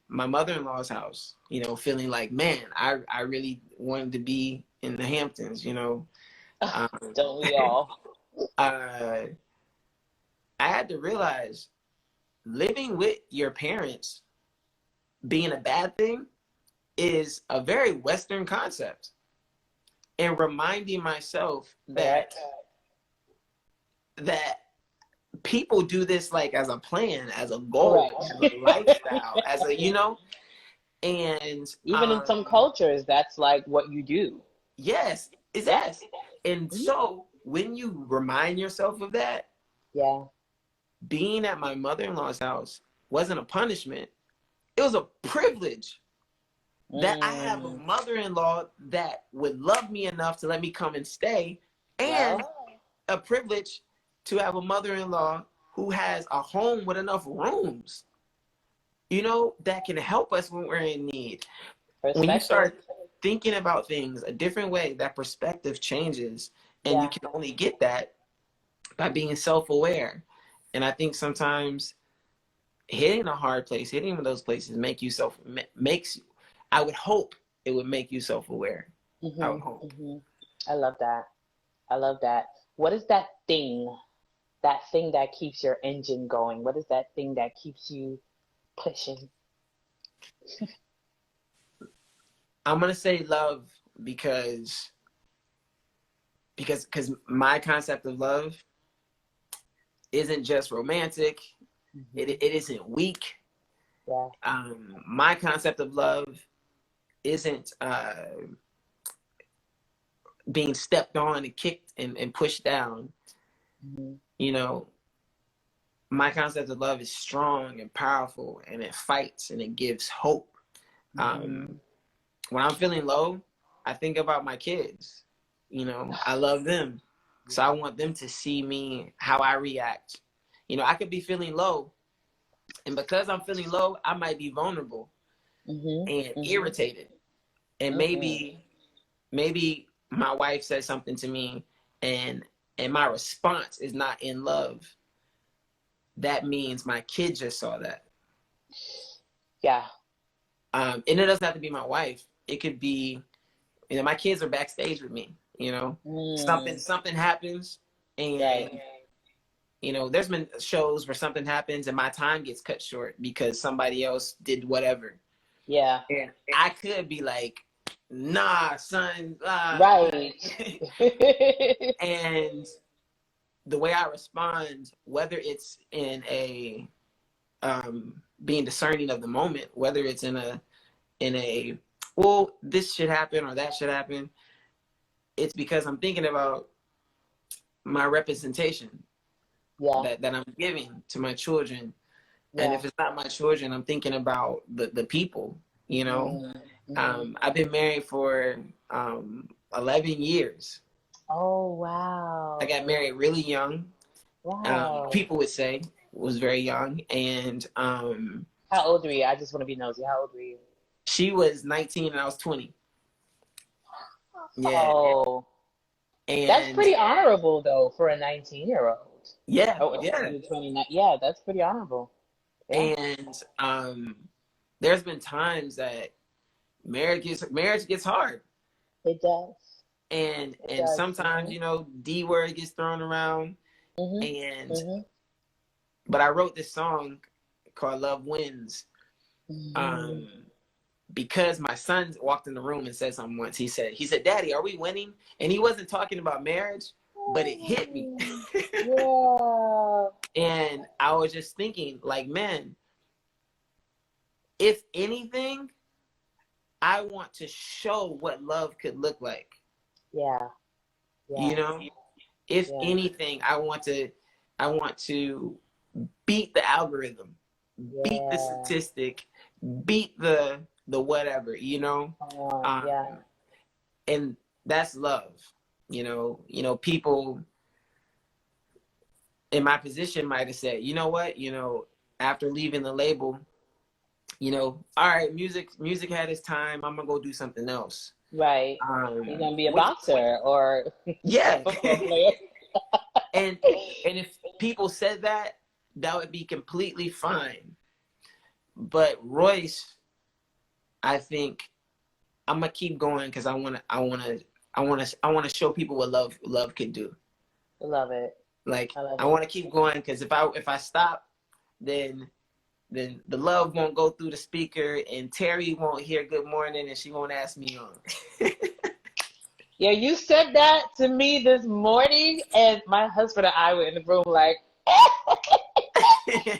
my mother-in-law's house, feeling like, man, I really wanted to be in the Hamptons, Don't we all? I had to realize living with your parents being a bad thing is a very Western concept. And reminding myself that people do this like as a plan, as a goal, as a lifestyle, as a, and even in some cultures, that's like what you do. Yes, yes. And so when you remind yourself of that, being at my mother-in-law's house wasn't a punishment. It was a privilege that I have a mother-in-law that would love me enough to let me come and stay, and a privilege to have a mother-in-law who has a home with enough rooms, that can help us when we're in need. When you start thinking about things a different way, that perspective changes, and you can only get that by being self-aware. And I think sometimes hitting a hard place, hitting those places I would hope it would make you self-aware. I would hope. I love that. What is that thing that keeps your engine going? What is that thing that keeps you pushing? I'm going to say love, because my concept of love isn't just romantic. It isn't weak. Yeah. My concept of love isn't being stepped on and kicked and pushed down. You know, my concept of love is strong and powerful, and it fights and it gives hope. When I'm feeling low, I think about my kids. You know, I love them. So I want them to see me, how I react. You know, I could be feeling low, and because I'm feeling low, I might be vulnerable and irritated. And maybe my wife says something to me, and my response is not in love. That means my kid just saw that. Yeah. And it doesn't have to be my wife. It could be, you know, my kids are backstage with me. You know, something happens, and you know, there's been shows where something happens and my time gets cut short because somebody else did whatever. Yeah. And I could be like, nah, son. Right. And the way I respond, whether it's in a being discerning of the moment, whether it's in a well, this should happen or that should happen, it's because I'm thinking about my representation that I'm giving to my children. And if it's not my children, I'm thinking about the people, you know. I've been married for 11 years. Oh, wow. I got married really young. Wow. People would say was very young. And how old were you? I just want to be nosy. How old were you? She was 19 and I was 20. Yeah. Oh. And that's pretty honorable, though, for a 19-year-old. Yeah. Oh, yeah. 29. Yeah, that's pretty honorable. Yeah. And there's been times that marriage gets hard. It does. And sometimes, you know, D word gets thrown around. But I wrote this song called Love Wins. Because my son walked in the room and said something once. He said, "Daddy, are we winning?" And he wasn't talking about marriage, but it hit me. Yeah. And I was just thinking, like, man, if anything, I want to show what love could look like. Yeah. You know, if anything, I want to beat the algorithm, beat the statistic, beat the whatever, you know. And that's love. You know, people in my position might have said, you know what, you know, after leaving the label, you know, all right, music had its time, I'm gonna go do something else. Right. You're gonna be a boxer or yeah. and if people said that would be completely fine. But Royce, I think I'm gonna keep going because I wanna show people what love can do. I love it. Like I want to keep going because if I stop, then the love won't go through the speaker and Terri won't hear good morning and she won't ask me on. Yeah, you said that to me this morning and my husband and I were in the room like,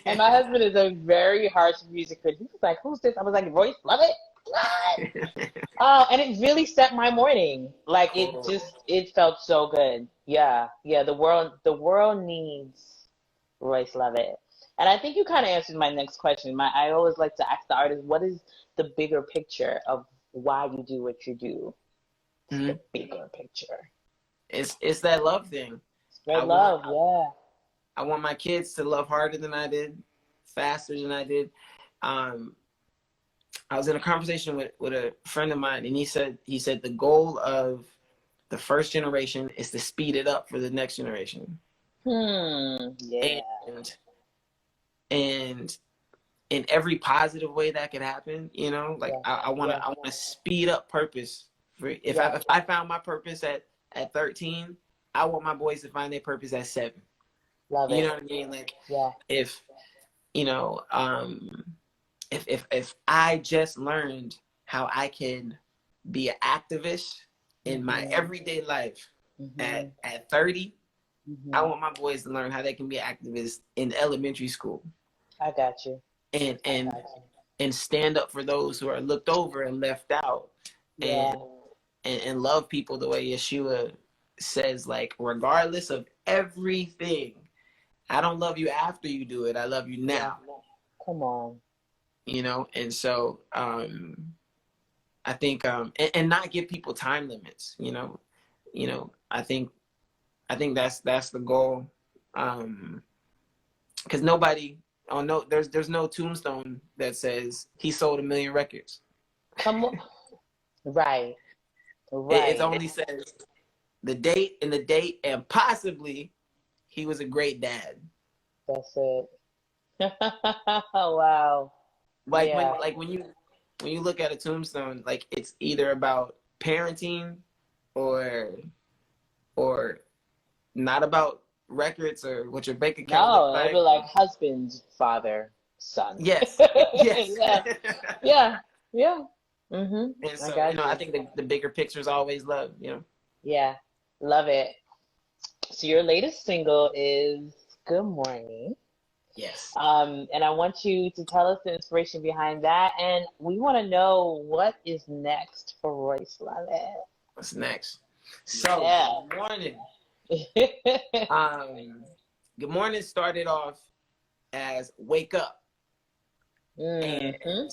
and my husband is a very harsh music critic. He was like, "Who's this?" I was like, "Royce Lovett." And it really set my morning. Like it felt so good. Yeah. The world needs Royce Lovett. And I think you kind of answered my next question. I always like to ask the artist, what is the bigger picture of why you do what you do? The bigger picture. It's that love thing. Great love, I want my kids to love harder than I did, faster than I did. I was in a conversation with a friend of mine, and he said the goal of the first generation is to speed it up for the next generation. Yeah. And in every positive way that could happen, you know, like I want to speed up purpose. If I found my purpose at 13, I want my boys to find their purpose at 7. Love it. You know what I mean? Like if you know, if I just learned how I can be an activist in my everyday life at 30, I want my boys to learn how they can be activists in elementary school. I got you. And stand up for those who are looked over and left out. Yeah. And love people the way Yeshua says, like, regardless of everything, I don't love you after you do it. I love you now. Come on. You know, and so I think and not give people time limits, you know. I think that's the goal. Because there's no tombstone that says he sold 1 million records. Come on. Right. It only says the date and possibly he was a great dad. That's it. Wow. Like when you look at a tombstone, like it's either about parenting or not about records or what your bank account looks like. No, it'd be like husband, father, son. Yes. Yes. Yeah. Mm-hmm. And so, I think the bigger picture is always love, you know? Yeah. Love it. So your latest single is Good Morning. Yes. And I want you to tell us the inspiration behind that. And we want to know what is next for Royce Lovett. What's next? So, Good Morning. Good Morning started off as Wake Up. Mm-hmm. And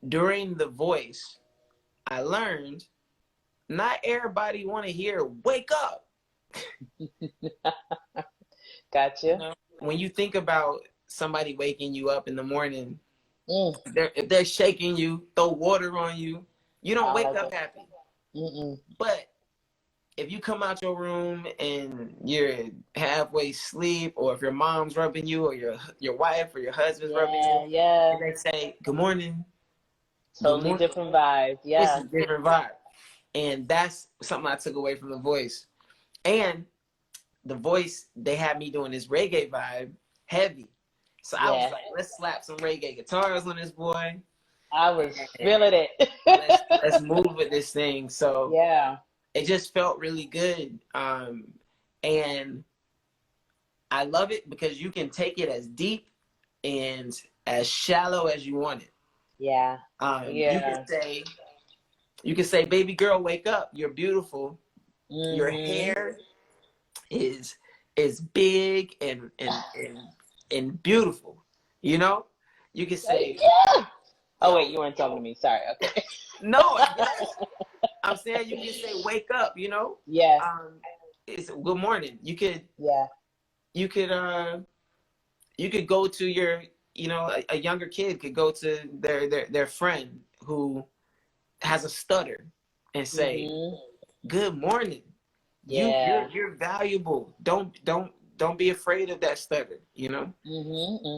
during The Voice, I learned not everybody want to hear Wake Up. Gotcha. You know, when you think about somebody waking you up in the morning, if they're shaking you, throw water on you, you don't wake up happy. But if you come out your room and you're halfway asleep, or if your mom's rubbing you, or your wife or your husband's rubbing you, and they say, Good morning. Totally different vibe. Yeah. It's a different vibe. And that's something I took away from The Voice. And The Voice, they had me doing this reggae vibe heavy. So I was like, let's slap some reggae guitars on this boy. I was feeling it. let's move with this thing. So it just felt really good. And I love it because you can take it as deep and as shallow as you want it. Yeah. You can say, baby girl, wake up. You're beautiful. Your hair is big and beautiful. You know? You can say Oh wait, you weren't talking to me. Sorry. Okay. No, I'm saying you can say wake up, you know? Yeah. It's good morning. You could go to your, a younger kid could go to their friend who has a stutter and say, good morning. Yeah. You're valuable. Don't be afraid of that stutter, you know?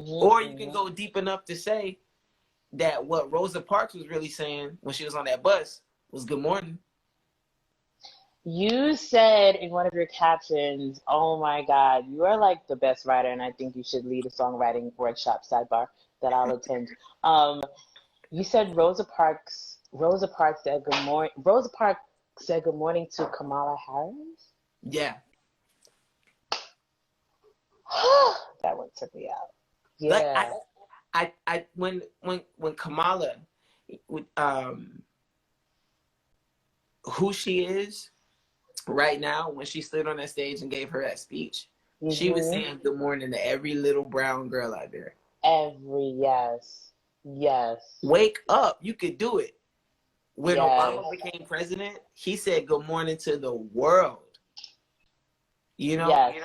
Or you can go deep enough to say that what Rosa Parks was really saying when she was on that bus was good morning. You said in one of your captions, oh my God, you are like the best writer, and I think you should lead a songwriting workshop, sidebar, that I'll attend. You said Rosa Parks said good morning. Rosa Parks said good morning to Kamala Harris? Yeah. That one took me out. Yeah. Like when Kamala, who she is right now, when she stood on that stage and gave her that speech, she was saying good morning to every little brown girl out there. Yes. Wake up. You could do it. When Obama became president, he said good morning to the world. You know? Yes.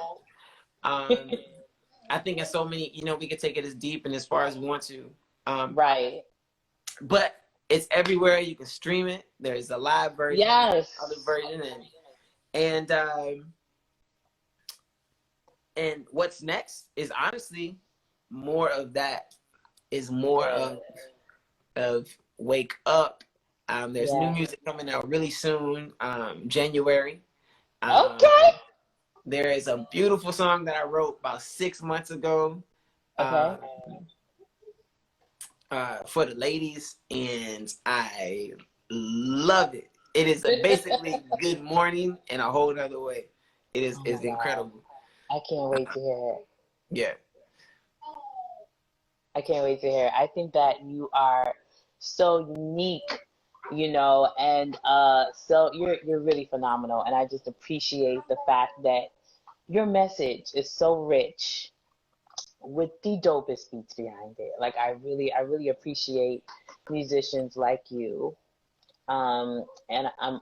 I think in so many, we could take it as deep and as far as we want to. Right. But it's everywhere. You can stream it. There's a live version. Yes. Other version. And what's next is honestly more of that. Is more of wake up. There's new music coming out really soon, January. Okay. There is a beautiful song that I wrote about 6 months ago for the ladies, and I love it. It is basically good morning in a whole other way. It's incredible. I can't wait to hear it. Yeah. I can't wait to hear it. I think that you are so unique, you know, and so you're really phenomenal. And I just appreciate the fact that your message is so rich with the dopest beats behind it. Like I really appreciate musicians like you. And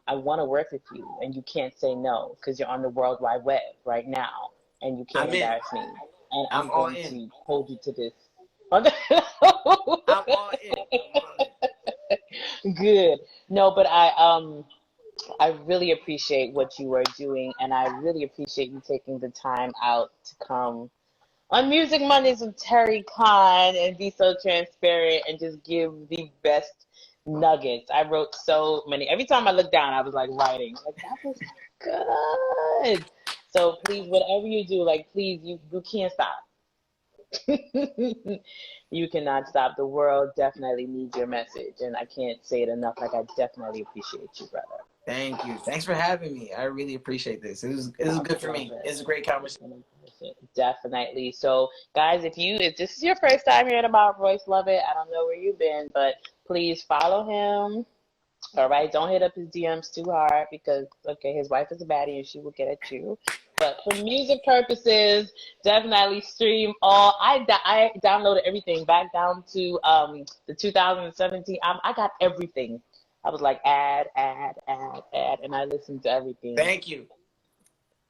I want to work with you, and you can't say no because you're on the World Wide Web right now, and you can't I'm in. embarrass me. And I'm I'm all going in. to hold you to this. I'm all in. I'm all in. Good. No, but I really appreciate what you are doing, and I really appreciate you taking the time out to come on Music Mondays with Terri Cann and be so transparent and just give the best nuggets. I wrote so many. Every time I looked down, I was like writing. Like that was good. So please, whatever you do, like please, you can't stop. You cannot stop. The world definitely needs your message, and I can't say it enough. Like I definitely appreciate you, brother. Thank you. Thanks for having me. I really appreciate this. It was good for me. It's a great conversation. Definitely. So, guys, if this is your first time hearing about Royce Lovett, I don't know where you've been, but please follow him. All right, don't hit up his DMs too hard because his wife is a baddie and she will get at you. But for music purposes, definitely stream all. I downloaded everything back down to the 2017. I got everything. I was like add, and I listened to everything. Thank you.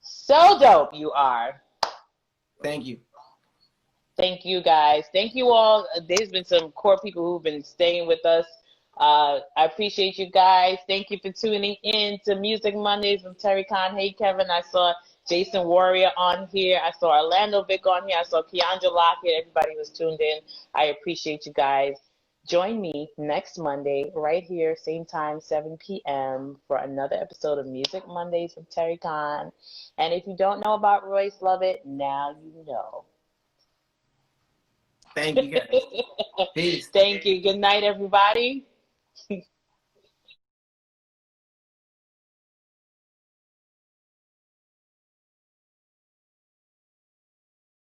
So dope you are. Thank you. Thank you guys. Thank you all. There's been some core people who've been staying with us. I appreciate you guys. Thank you for tuning in to Music Mondays with Terri Cann. Hey Kevin, I saw Jason Warrior on here. I saw Orlando Vic on here. I saw Keandra Lockett. Everybody was tuned in. I appreciate you guys. Join me next Monday right here, same time, 7 p.m. for another episode of Music Mondays with Terri Cann. And if you don't know about Royce Lovett, now you know. Thank you guys. Peace. Thank you. Good night, everybody.